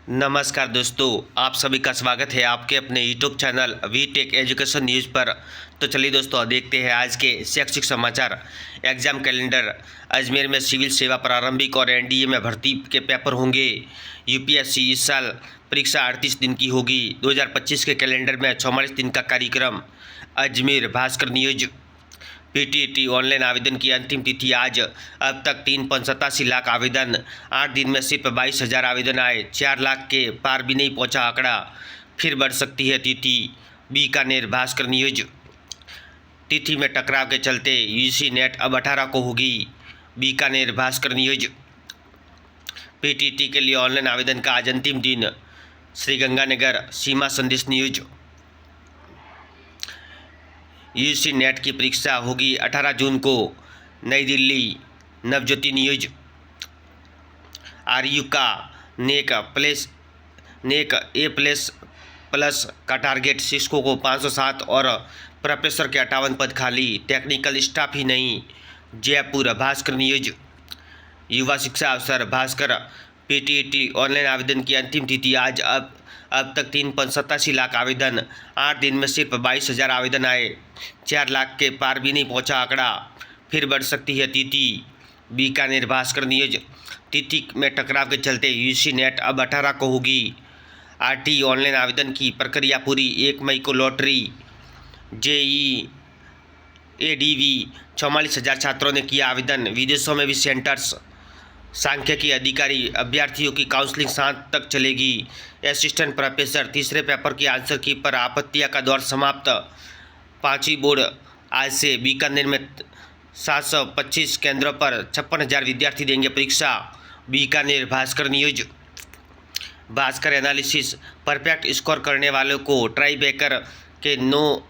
नमस्कार दोस्तों, आप सभी का स्वागत है आपके अपने YouTube channel V tech education news पर। तो चलिए दोस्तों, देखते हैं आज के शैक्षिक समाचार। Exam calendar. अजमेर में सिविल सेवा प्रारंभिक और एनडीए में भर्ती के पेपर होंगे। यूपीएससी इस साल परीक्षा 38 दिन की होगी। 2025 के कैलेंडर में 44 दिन का कार्यक्रम। Ajmer Bhaskar news. PTET online आवेदन की अंतिम तिथि आज। अब तक 3.87 लाख आवेदन। 8 दिन में सिर्फ 22,000 आवेदन आए। 4 लाख के पार भी नहीं पहुंचा आंकड़ा। फिर बढ़ सकती है तिथि। बीकानेर भास्कर न्यूज। तिथि में टकराव के चलते यूजी नेट अब 18 को होगी। बीकानेर भास्कर न्यूज। पीटीईटी के लिए ऑनलाइन आवेदन का आज अंतिम दिन। श्रीगंगानगर सीमा संदेश न्यूज। यूजी नेट की परीक्षा होगी 18 जून को। नई दिल्ली नवज्योति न्यूज। आरयू का नेक ए प्लस का टारगेट। शिक्षकों को 507 और प्रोफेसर के 58 पद खाली। टेक्निकल स्टाफ ही नहीं। जयपुर भास्कर न्यूज। युवा शिक्षा अवसर भास्कर। पीटीईटी ऑनलाइन आवेदन की अंतिम तिथि आज। अब तक 3.87 लाख आवेदन। 8 दिन में सिर्फ 22,000 आवेदन आए। 4 लाख के पार भी नहीं पहुंचा आंकड़ा। फिर बढ़ सकती है तिथि। बीकानेर भास्कर न्यूज। तिथि में टकराव के चलते यूजी नेट अब 18 को होगी। आरटी ऑनलाइन आवेदन की प्रक्रिया पूरी। 1 मई को लॉटरी। जेई एडीवी 44,000 छात्रों ने किया आवेदन। विदेशों में भी सेंटर्स। सांख्यिकी अधिकारी अभ्यर्थियों की काउंसलिंग 7 तक चलेगी। असिस्टेंट प्रोफेसर तीसरे पेपर की आंसर की पर आपत्तियां का दौर समाप्त। 5वीं बोर्ड आज से। बीकानेर में 725 केंद्रों पर 56,000 विद्यार्थी देंगे परीक्षा। Bikaner Bhaskar news. Bhaskar analysis. Perfect score करने वालों को ट्राईबेकर के 9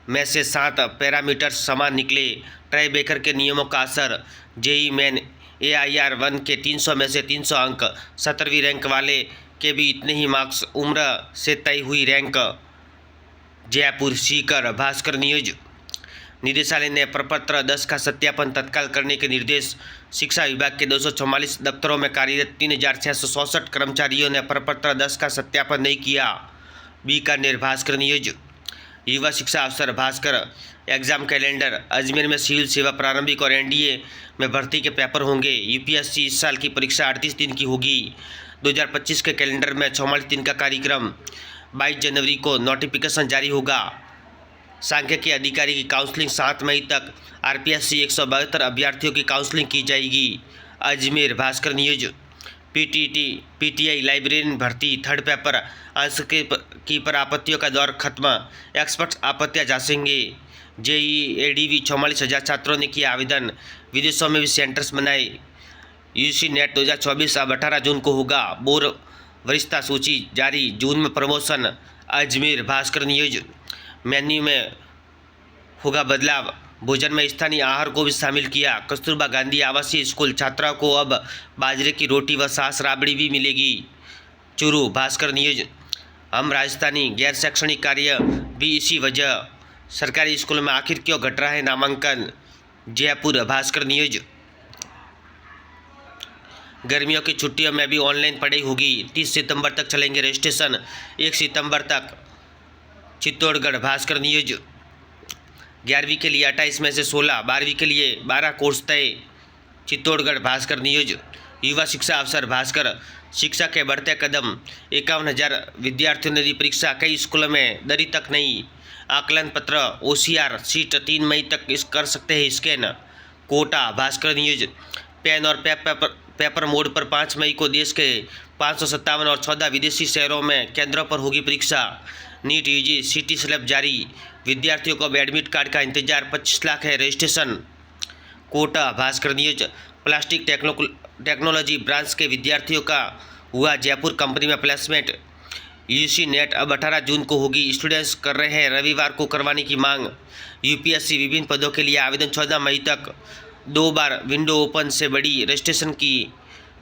में से 7 पैरामीटर समान निकले। ट्राईबेकर के नियमों का असर। जेई मेन AIR 1 के 300 में से 300 अंक। 17वीं रैंक वाले के भी इतने ही मार्क्स। उम्र से तय हुई रैंक। जयपुर सीकर भास्कर न्यूज। निदेशालय ने प्रपत्र 10 का सत्यापन तत्काल करने के निर्देश। शिक्षा विभाग के 244 दफ्तरों में कार्यरत 3,664 कर्मचारियों ने प्रपत्र 10 का सत्यापन नहीं किया। बीकानेर भास्कर न्यूज। युवा शिक्षा अवसर भास्कर। Exam calendar. अजमेर में सिविल सेवा प्रारंभिक और एनडीए में भर्ती के पेपर होंगे। यूपीएससी इस साल की परीक्षा 38 दिन की होगी। 2025 के कैलेंडर में 44 दिन का कार्यक्रम। 22 जनवरी को नोटिफिकेशन जारी होगा। सांख्यिकी अधिकारी की काउंसलिंग 7 मई तक। आरपीएससी 172 अभ्यर्थियों की काउंसलिंग की जाएगी। Ajmer Bhaskar news. PTI librarian भर्ती। थर्ड पेपर आंसर की पर आपत्तियों का दौर खत्म। एक्सपर्ट आपत्तियां जांचेंगे। जेई एडीवी 44,000 छात्रों ने किया आवेदन। विदेशों में भी सेंटर्स बनाए। यूजी नेट 2024 अब 18 जून को होगा। बोर्ड वरिष्ठता सूची जारी। जून में promotion. Ajmer Bhaskar news. Menu में होगा बदलाव। भोजन में स्थानीय आहार को भी शामिल किया। कस्तूरबा गांधी आवासीय स्कूल छात्राओं को अब बाजरे की रोटी व सास राबड़ी भी मिलेगी। चूरू भास्कर न्यूज। हम राजस्थानी गैर शैक्षणिक कार्य भी इसी वजह। सरकारी स्कूलों में आखिर क्यों घट रहा है नामांकन। जयपुर भास्कर न्यूज। गर्मियों की छुट्टियों में भी ऑनलाइन पढ़ाई होगी। 30 सितंबर तक चलेंगे रजिस्ट्रेशन। 1 सितंबर तक। चित्तौड़गढ़ भास्कर न्यूज। 11वीं के लिए 28 में से 16। 12वीं के लिए 12 कोर्स तय। चित्तौड़गढ़ भास्कर न्यूज। युवा शिक्षा अवसर भास्कर। शिक्षा के बढ़ते कदम। 51,000 विद्यार्थियों ने दी परीक्षा। कई स्कूलों में दरी तक नहीं। आकलन पत्र OCR सीट 3 मई तक कर सकते हैं scan. Kota Bhaskar news. Pen और पेपर मोड पर 5 मई को देश के 557 और 14 विदेशी शहरों में केंद्रों पर होगी परीक्षा। नीट यूजी सिटी स्लैब जारी। विद्यार्थियों को एडमिट कार्ड का इंतजार। 25 लाख है registration. Kota Bhaskar news. Plastic technology branch के विद्यार्थियों का हुआ जयपुर कंपनी में प्लेसमेंट। यूजी नेट अब 18 जून को होगी। स्टूडेंट्स कर रहे हैं रविवार को करवाने की मांग। यूपीएससी विभिन्न पदों के लिए आवेदन 14 मई तक। 2 बार विंडो ओपन से बढ़ी रजिस्ट्रेशन की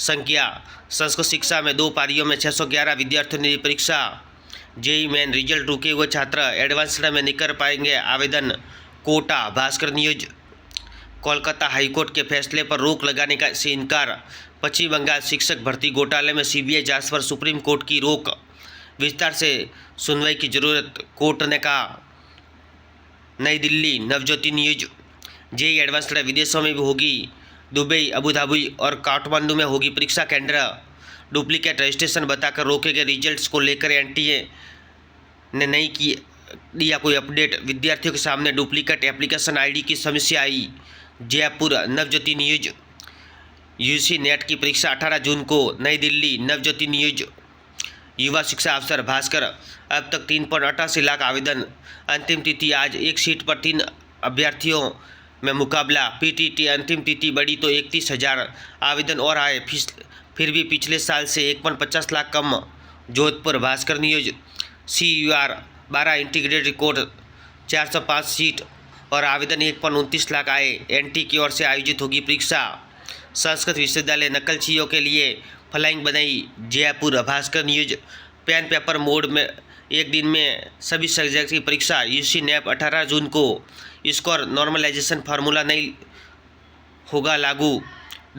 संख्या। संस्कृत शिक्षा में 2 पारियों में 611 विद्यार्थियों ने दी परीक्षा। जेई मेन रिजल्ट रुके हुए छात्र एडवांस्ड में नहीं कर पाएंगे आवेदन। कोटा भास्कर न्यूज। कोलकाता हाईकोर्ट के फैसले पर रोक लगाने का से इनकार। पश्चिम बंगाल शिक्षक भर्ती घोटाले में सीबीआई जांच पर सुप्रीम कोर्ट की रोक, विस्तार से सुनवाई की जरूरत, कोर्ट ने कहा। नई Delhi, Navjyoti news. JEE advance विदेशों में भी होगी, दुबई, अबू धाबी और काठमांडू में होगी परीक्षा केंद्र। डुप्लीकेट रजिस्ट्रेशन बताकर रोके गए रिजल्ट्स को लेकर एनटीए ने नहीं दिया कोई अपडेट, विद्यार्थियों के सामने डुप्लीकेट एप्लीकेशन आईडी की समस्या आई। Jaipur, Navjyoti news. UG NET की परीक्षा 18 जून को, नई दिल्ली, नवज्योति न्यूज। युवा शिक्षा अफसर भास्कर, अब तक 3.88 लाख आवेदन, अंतिम तिथि आज, एक सीट पर 3 अभ्यर्थियों में मुकाबला। पीटीटी अंतिम तिथि बढ़ी तो 31,000 आवेदन और आए, फिर भी पिछले साल से 1.50 लाख कम। Jodhpur, Bhaskar news. CUR 12 integrated course, 405 seat और आवेदन 1.29 लाख आए। एनटी की ओर से आयोजित होगी परीक्षा। संस्कृत विश्वविद्यालय नकलचियों के लिए फ्लाइंग बनाई। Jaipur, Bhaskar news. Pen paper mode में एक दिन में सभी सब्जेक्ट की परीक्षा। यूजी नेट 18 जून को, स्कोर नॉर्मलाइजेशन फार्मूला नहीं होगा लागू।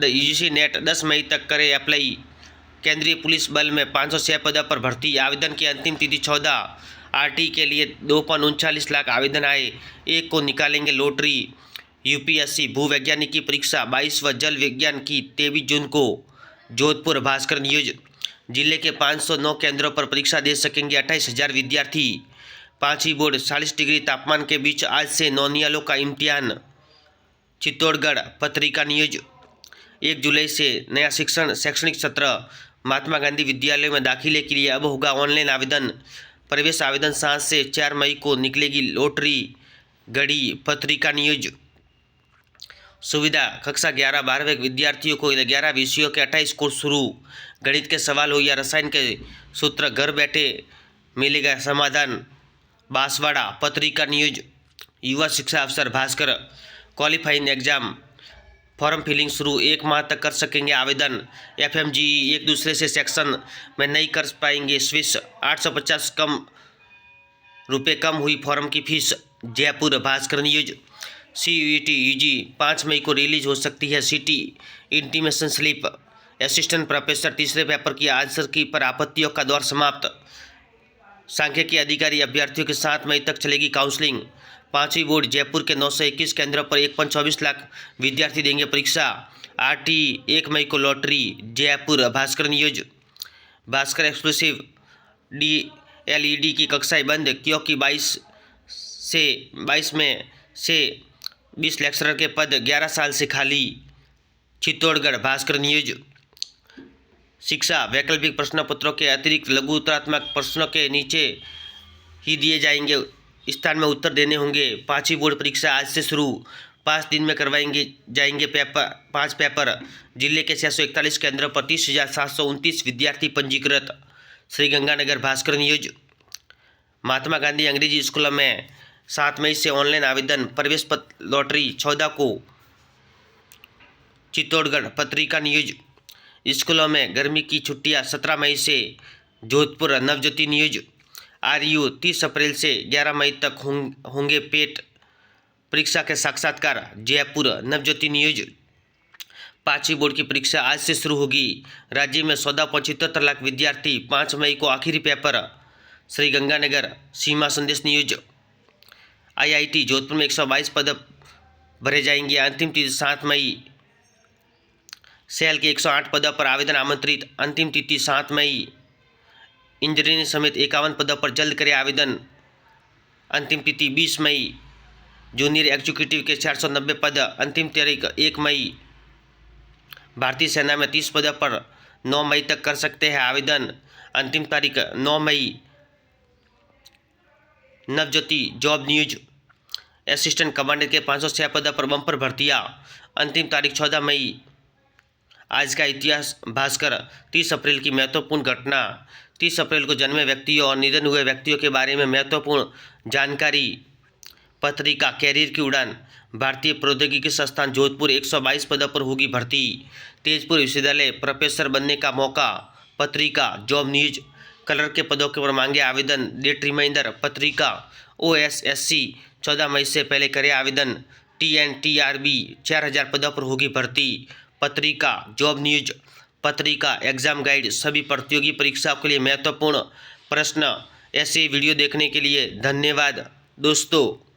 यूजी नेट 10 मई तक करे अप्लाई। केंद्रीय पुलिस बल में 506 पदों पर भर्ती, आवेदन की अंतिम तिथि 14। आरटी के लिए 2.39 लाख आवेदन आए, 1 को निकालेंगे लॉटरी। यूपीएससी भूवैज्ञानिक की परीक्षा 22 व जल विज्ञान की 23 जून को। जोधपुर, भास्कर न्यूज। जिले के 509 केंद्रों पर परीक्षा दे सकेंगे 28,000 विद्यार्थी। 5वीं बोर्ड, 40 डिग्री तापमान के बीच आज से नौनियालों का इम्तिहान। चित्तौड़गढ़, पत्रिका न्यूज। 1 जुलाई से नया शैक्षणिक सत्र, महात्मा गांधी विद्यालयों में दाखिले के लिए अब होगा ऑनलाइन आवेदन। प्रवेश आवेदन 7 से 4 मई को निकलेगी लॉटरी। गढ़ी, पत्रिका न्यूज। सुविधा, कक्षा 11-12 विद्यार्थियों को 11 विषयों के 28 कोर्स शुरू। गणित के सवाल हो या रसायन के सूत्र, घर बैठे मिलेगा समाधान। बांसवाड़ा, पत्रिका न्यूज। युवा शिक्षा अफसर Bhaskar, qualifying exam form filling शुरू, 1 माह तक कर सकेंगे आवेदन। FMGE एक दूसरे से सेक्शन में नहीं कर पाएंगे स्विच, 850 रुपये कम हुई फॉर्म की fees. Jaipur, Bhaskar news. CUET UG 5 मई को रिलीज हो सकती है सीटी इंटीमेशन स्लिप। असिस्टेंट प्रोफेसर तीसरे पेपर की आंसर की पर आपत्तियों का दौर समाप्त। सांख्यिकी अधिकारी अभ्यर्थियों के 7 मई तक चलेगी काउंसलिंग। 5वीं बोर्ड, जयपुर के 921 केंद्रों पर 1.24 लाख विद्यार्थी देंगे परीक्षा। RT 1 मई को lottery. Jaipur, Bhaskar news. Bhaskar exclusive. DLED की कक्षाएं बंद क्योंकि 22 में से 20 लेक्चरर के पद 11 साल से खाली। चित्तौड़गढ़, भास्कर न्यूज। शिक्षा, वैकल्पिक प्रश्न पत्रों के अतिरिक्त लघु उत्तरात्मक प्रश्नों के नीचे ही दिए जाएंगे स्थान में उत्तर देने होंगे। 5वीं बोर्ड परीक्षा आज से शुरू, 5 दिन में करवाएंगे जाएंगे 5 पेपर। जिले के 641 केंद्रों पर 30,729 विद्यार्थी पंजीकृत। श्रीगंगानगर, भास्कर न्यूज। महात्मा गांधी अंग्रेजी स्कूलों में 7 मई से ऑनलाइन आवेदन, प्रवेश पत्र लॉटरी 14 को। चित्तौड़गढ़, पत्रिका न्यूज। स्कूलों में गर्मी की छुट्टियां 17 मई से। जोधपुर, नवज्योति न्यूज। RU 30 अप्रैल से 11 मई तक होंगे पेट परीक्षा के साक्षात्कार। जयपुर, नवज्योति न्यूज। 5वीं बोर्ड की परीक्षा आज से शुरू होगी। राज्य में 14.75 लाख विद्यार्थी, 5 मई को आखिरी पेपर। श्रीगंगानगर, सीमा संदेश न्यूज। IIT जोधपुर में 122 पद भरे जाएंगे, अंतिम तिथि 7 मई। सेल के 108 पदों पर आवेदन आमंत्रित, अंतिम तिथि 7 मई। इंजीनियरिंग समेत 51 पदों पर जल्द करें आवेदन, अंतिम तिथि 20 मई। जूनियर एग्जीक्यूटिव के 490 पद, अंतिम तारीख 1 मई। भारतीय सेना में 30 पदों पर 9 मई तक कर सकते हैं आवेदन, अंतिम तारीख 9 मई। Navjyoti job news. Assistant commander के 506 पदों पर बम्पर भर्तियां, अंतिम तारीख 14 मई। आज का इतिहास, भास्कर। 30 अप्रैल की महत्वपूर्ण घटना। 30 अप्रैल को जन्मे व्यक्तियों और निधन हुए व्यक्तियों के बारे में महत्वपूर्ण जानकारी। पत्रिका, कैरियर की उड़ान। भारतीय प्रौद्योगिकी संस्थान जोधपुर 122 पदों पर होगी भर्ती। तेजपुर विश्वविद्यालय प्रोफेसर बनने का मौका। पत्रिका, जॉब न्यूज। कलर के पदों के पर मांगे आवेदन, डेट रिमाइंडर। पत्रिका, OSSC 14 मई से पहले करे आवेदन। TNTRB 4000 पदों पर होगी भर्ती। पत्रिका, जॉब न्यूज पत्रिका, एग्जाम गाइड, सभी प्रतियोगी परीक्षाओं के लिए महत्वपूर्ण प्रश्न। ऐसे वीडियो देखने के लिए धन्यवाद दोस्तों।